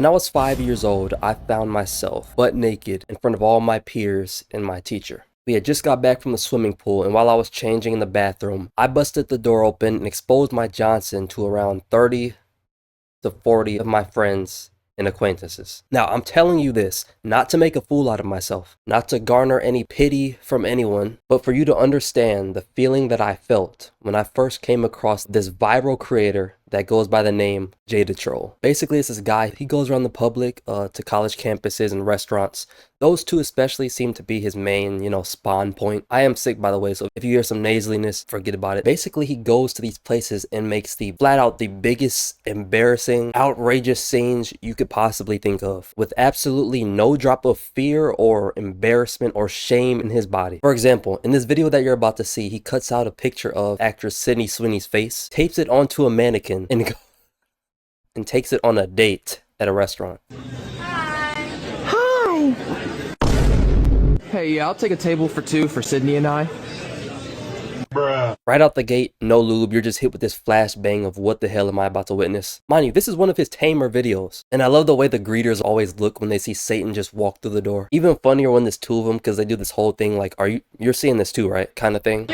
When I was 5 years old, I found myself butt naked in front of all my peers and my teacher. We had just got back from the swimming pool, and while I was changing in the bathroom, I busted the door open and exposed my Johnson to around 30 to 40 of my friends and acquaintances. Now, I'm telling you this, not to make a fool out of myself, not to garner any pity from anyone, but for you to understand the feeling that I felt when I first came across this viral creator that goes by the name Jadatroll. Basically, it's this guy, he goes around the public to college campuses and restaurants. Those two especially seem to be his main, spawn point. I am sick, by the way, so if you hear some nasaliness, forget about it. Basically, he goes to these places and makes flat out the biggest, embarrassing, outrageous scenes you could possibly think of, with absolutely no drop of fear or embarrassment or shame in his body. For example, in this video that you're about to see, he cuts out a picture of actress Sydney Sweeney's face, tapes it onto a mannequin, and takes it on a date at a restaurant. Hi. Hey, I'll take a table for two for Sydney and I. Bruh. Right out the gate, no lube, you're just hit with this flashbang of what the hell am I about to witness. Mind you, this is one of his tamer videos, and I love the way the greeters always look when they see Satan just walk through the door. Even funnier when there's two of them, because they do this whole thing like, you're seeing this too, right? Kind of thing.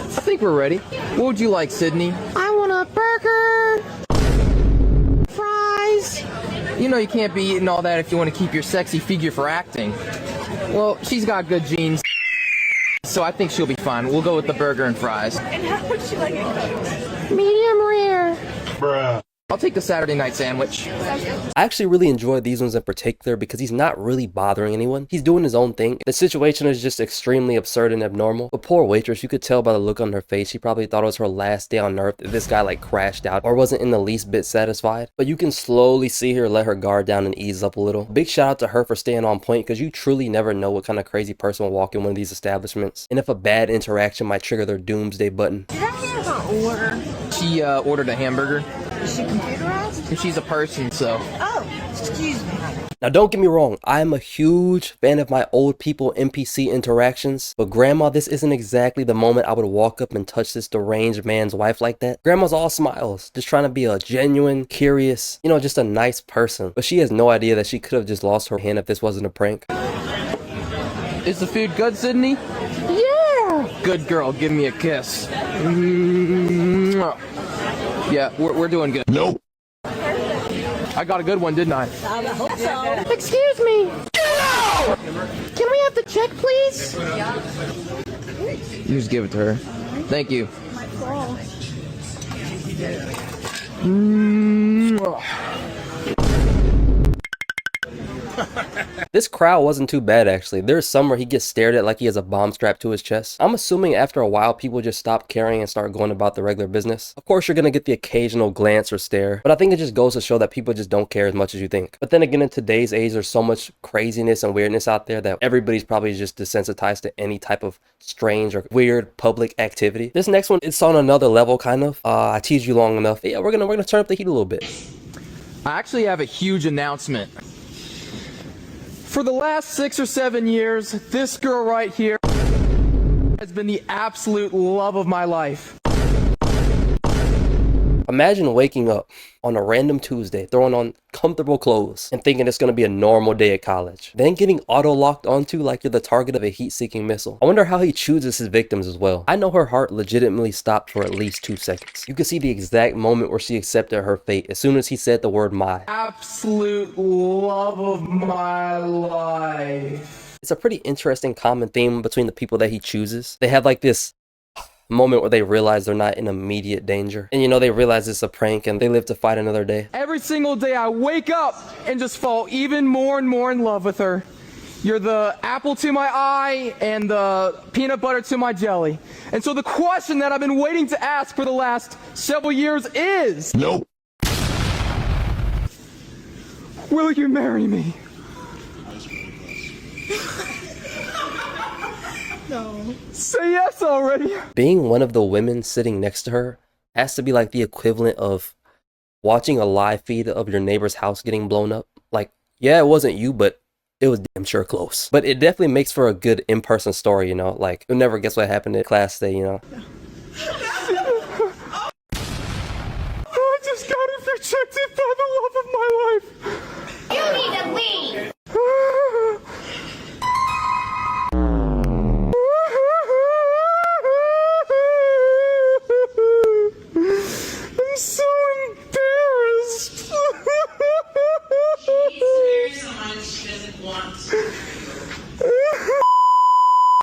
I think we're ready. What would you like, Sydney? I want a burger, fries. You know you can't be eating all that if you want to keep your sexy figure for acting. Well, she's got good genes, so I think she'll be fine. We'll go with the burger and fries. And how would you like it? Medium rare. Bruh. I'll take the Saturday night sandwich. I actually really enjoy these ones in particular because he's not really bothering anyone. He's doing his own thing. The situation is just extremely absurd and abnormal. The poor waitress, you could tell by the look on her face, she probably thought it was her last day on earth if this guy crashed out or wasn't in the least bit satisfied. But you can slowly see her let her guard down and ease up a little. Big shout out to her for staying on point, because you truly never know what kind of crazy person will walk in one of these establishments, and if a bad interaction might trigger their doomsday button. Did I hear her order? She ordered a hamburger. Is she computerized? She's a person, so. Oh, excuse me. Now don't get me wrong, I am a huge fan of my old people NPC interactions, but grandma, this isn't exactly the moment I would walk up and touch this deranged man's wife like that. Grandma's all smiles, just trying to be a genuine, curious, just a nice person. But she has no idea that she could have just lost her hand if this wasn't a prank. Is the food good, Sydney? Yeah. Good girl, give me a kiss. Yeah, we're doing good. Nope. I got a good one, didn't I? I hope so. Excuse me. Get out! Can we have the check, please? You just give it to her. Thank you. This crowd wasn't too bad actually. There's some where he gets stared at like he has a bomb strapped to his chest. I'm assuming after a while people just stop caring and start going about the regular business. Of course you're gonna get the occasional glance or stare, but I think it just goes to show that people just don't care as much as you think. But then again, in today's age there's so much craziness and weirdness out there that everybody's probably just desensitized to any type of strange or weird public activity. This next one, it's on another level kind of. I teased you long enough. Yeah, we're gonna turn up the heat a little bit. I actually have a huge announcement. For the last 6 or 7 years, this girl right here has been the absolute love of my life. Imagine waking up on a random Tuesday, throwing on comfortable clothes and thinking it's going to be a normal day at college, then getting auto-locked onto like you're the target of a heat-seeking missile. I wonder how he chooses his victims as well. I know her heart legitimately stopped for at least 2 seconds. You can see the exact moment where she accepted her fate as soon as he said the word "my." Absolute love of my life. It's a pretty interesting common theme between the people that he chooses. They have like this moment where they realize they're not in immediate danger, and they realize it's a prank and they live to fight another day. Every single day I wake up and just fall even more and more in love with her. You're the apple to my eye and the peanut butter to my jelly. And so the question that I've been waiting to ask for the last several years is, nope, will you marry me? No. Say yes already. Being one of the women sitting next to her has to be like the equivalent of watching a live feed of your neighbor's house getting blown up. Like, yeah, it wasn't you, but it was damn sure close. But it definitely makes for a good in-person story, like you'll never guess what happened at class day, rejected by the love of my life. You need to leave! I'm so embarrassed. Someone she doesn't want.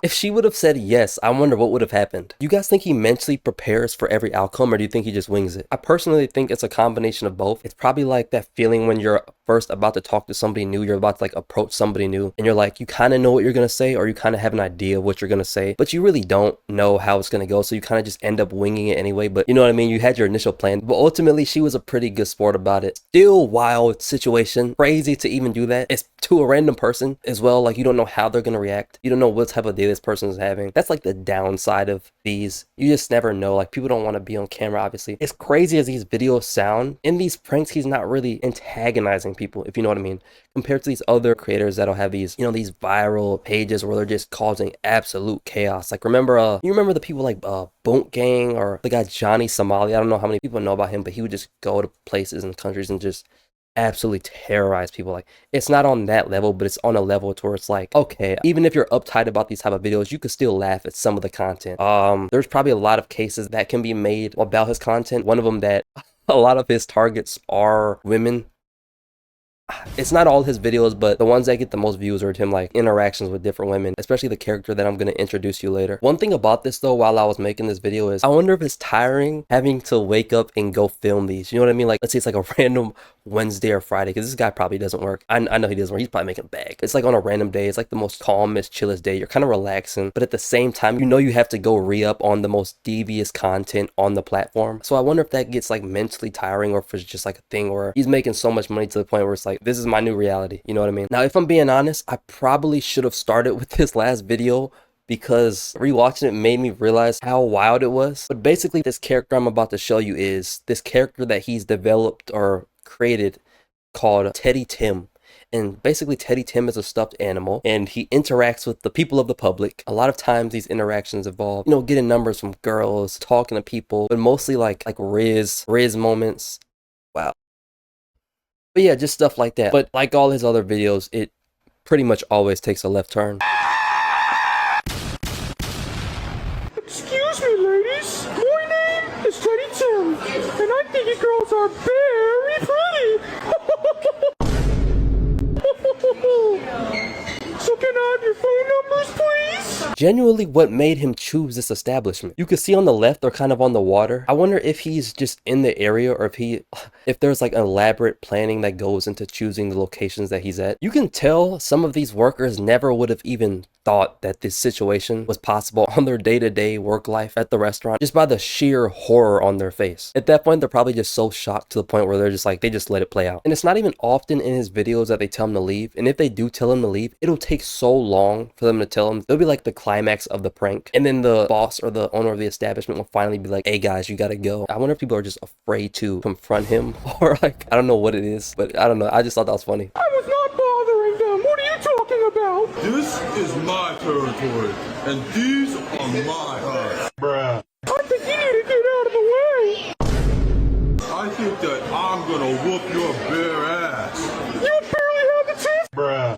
If she would have said yes, I wonder what would have happened. Do you guys think he mentally prepares for every outcome, or do you think he just wings it? I personally think it's a combination of both. It's probably like that feeling when you're first about to talk to somebody new, you're about to like approach somebody new, and you're like, you kind of know what you're gonna say, or you kind of have an idea of what you're gonna say, but you really don't know how it's gonna go, so you kind of just end up winging it anyway. But you know what I mean? You had your initial plan, but ultimately she was a pretty good sport about it. Still wild situation, crazy to even do that. It's to a random person as well. Like, you don't know how they're gonna react. You don't know what type of day this person is having. That's like the downside of these. You just never know. Like, people don't want to be on camera, obviously. As crazy as these videos sound, in these pranks, he's not really antagonizing people, if you know what I mean, compared to these other creators that'll have these, you know, these viral pages where they're just causing absolute chaos. Like, remember, you remember the people like Boont Gang, or the guy Johnny Somali? I don't know how many people know about him, but he would just go to places and countries and just absolutely terrorize people. Like, it's not on that level, but it's on a level to where it's like, okay, even if you're uptight about these type of videos, you could still laugh at some of the content. There's probably a lot of cases that can be made about his content. One of them that a lot of his targets are women. It's not all his videos, but the ones that get the most views are him like interactions with different women, especially the character that I'm going to introduce you later. One thing about this though, while I was making this video, is I wonder if it's tiring having to wake up and go film these. You know what I mean? Like, let's say it's like a random Wednesday or Friday, because this guy probably doesn't work. I know he doesn't work. He's probably making a bag. It's like on a random day. It's like the most calmest, chillest day. You're kind of relaxing, but at the same time, you know you have to go re-up on the most devious content on the platform. So I wonder if that gets like mentally tiring, or if it's just like a thing where he's making so much money to the point where it's like, this is my new reality. You know what I mean? Now, if I'm being honest, I probably should have started with this last video, because rewatching it made me realize how wild it was. But basically, this character I'm about to show you is this character that he's developed or created called Teddy Tim. And basically, Teddy Tim is a stuffed animal, and he interacts with the people of the public. A lot of times these interactions involve, you know, getting numbers from girls, talking to people, but mostly like Riz moments. Wow. But yeah, just stuff like that. But like all his other videos, it pretty much always takes a left turn. Excuse me, ladies. My name is Teddy Tim, and I think you girls are very pretty. So can I have your phone numbers, please? Genuinely, what made him choose this establishment? You can see on the left, they're kind of on the water. I wonder if he's just in the area, or if there's like elaborate planning that goes into choosing the locations that he's at. You can tell some of these workers never would have even thought that this situation was possible on their day-to-day work life at the restaurant, just by the sheer horror on their face. At that point, they're probably just so shocked to the point where they're just like, they just let it play out. And it's not even often in his videos that they tell him to leave. And if they do tell him to leave, it'll take so long for them to tell him. They'll be like the climax of the prank, and then the boss or the owner of the establishment will finally be like, hey guys, you gotta go. I wonder if people are just afraid to confront him, or like, I don't know what it is, but I don't know. I just thought that was funny. I was not bothering them. What are you talking about? This is my territory, and these are my huts. Bruh. I think you need to get out of the way. I think that I'm gonna whoop your bare ass. You barely have the chance. Bruh.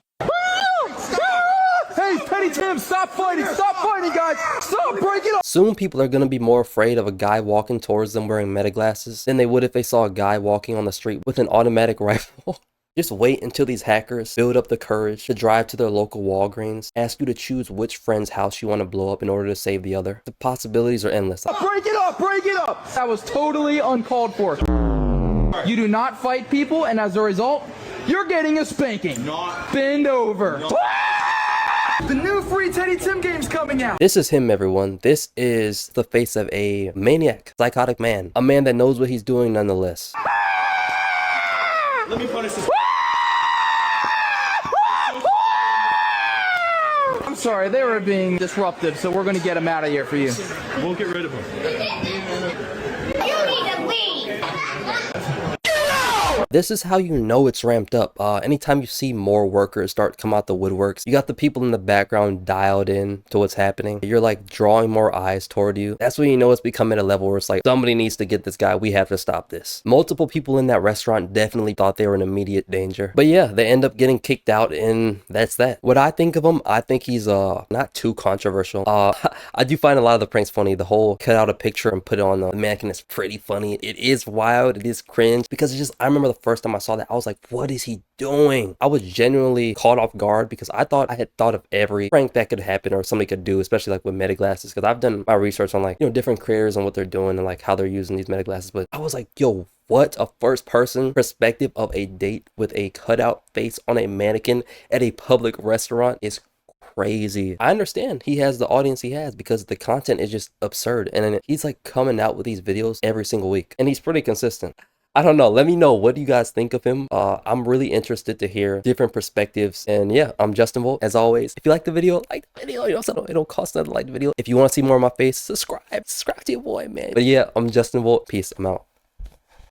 Hey, Teddy Tim, stop fighting! Stop fighting, guys! Stop! Break it up! Soon people are gonna be more afraid of a guy walking towards them wearing meta glasses than they would if they saw a guy walking on the street with an automatic rifle. Just wait until these hackers build up the courage to drive to their local Walgreens, ask you to choose which friend's house you want to blow up in order to save the other. The possibilities are endless. Break it up! Break it up! That was totally uncalled for. You do not fight people, and as a result, you're getting a spanking. Bend over. The new free Teddy Tim game's coming out. This is him, everyone. This is the face of a maniac, psychotic man. A man that knows what he's doing nonetheless. Let me punish this. I'm sorry, they were being disruptive, so we're gonna get him out of here for you. We'll get rid of him. You need to leave! Get out! This is how you know it's ramped up. Anytime you see more workers start come out the woodworks, you got the people in the background dialed in to what's happening. You're like drawing more eyes toward you. That's when you know it's becoming a level where it's like, somebody needs to get this guy. We have to stop this. Multiple people in that restaurant definitely thought they were in immediate danger. But yeah, they end up getting kicked out, and that's that. What I think of him, I think he's not too controversial. I do find a lot of the pranks funny. The whole cut out a picture and put it on the mannequin is pretty funny. It is wild. It is cringe because it's just, I remember the first time I saw that, I was like, what is he doing? I was genuinely caught off guard because I thought I had thought of every prank that could happen or somebody could do, especially like with meta glasses, because I've done my research on like, you know, different creators and what they're doing and like how they're using these meta glasses. But I was like, yo, what a first person perspective of a date with a cutout face on a mannequin at a public restaurant is crazy. I understand he has the audience he has because the content is just absurd, and he's like coming out with these videos every single week, and he's pretty consistent. I don't know. Let me know, what do you guys think of him? I'm really interested to hear different perspectives. And yeah, I'm Justin Volt. As always, if you like the video, like the video. You know, so it don't cost nothing to like the video. If you want to see more of my face, subscribe to your boy, man. But yeah, I'm Justin Volt. Peace. I'm out.